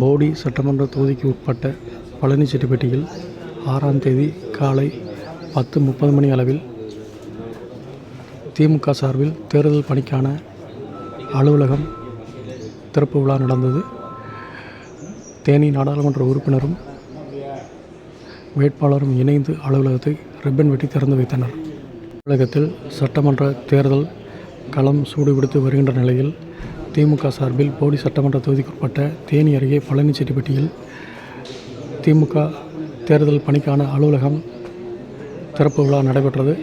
போடி சட்டமன்ற தொகுதிக்கு உட்பட்ட பழனிச்செட்டிப்பட்டியில் 6ஆம் தேதி காலை 10:30 மணி அளவில் திமுக சார்பில் தேர்தல் பணிக்கான அலுவலகம் திறப்பு விழா நடந்தது. தேனி நாடாளுமன்ற உறுப்பினரும் வேட்பாளரும் இணைந்து அலுவலகத்தை ரிப்பன் வெட்டி திறந்து வைத்தனர். அலுவலகத்தில் சட்டமன்ற தேர்தல் களம் சூடுபிடித்து வருகின்ற நிலையில் திமுக சார்பில் போடி சட்டமன்ற தொகுதிக்குட்பட்ட தேனி அருகே பழனிச்செட்டிப்பட்டியில் திமுக தேர்தல் பணிக்கான அலுவலகம் திறப்பு விழா நடைபெற்றது.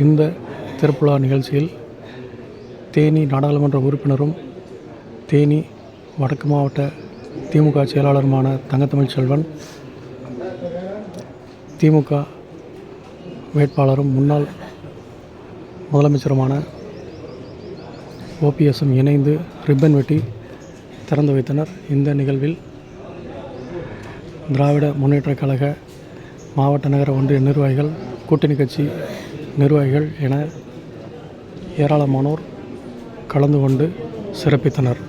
இந்த திறப்பு விழா நிகழ்ச்சியில் தேனி நாடாளுமன்ற உறுப்பினரும் தேனி வடக்கு மாவட்ட திமுக செயலாளருமான தங்கத்தமிழ் செல்வன், திமுக வேட்பாளரும் முன்னாள் முதலமைச்சருமான ஓபிஎஸும் இணைந்து ரிப்பன் வெட்டி திறந்து வைத்தனர். இந்த நிகழ்வில் திராவிட முன்னேற்றக் கழக மாவட்ட நகர ஒன்றிய நிர்வாகிகள், கூட்டணி கட்சி நிர்வாகிகள் என ஏராளமானோர் கலந்து கொண்டு சிறப்பித்தனர்.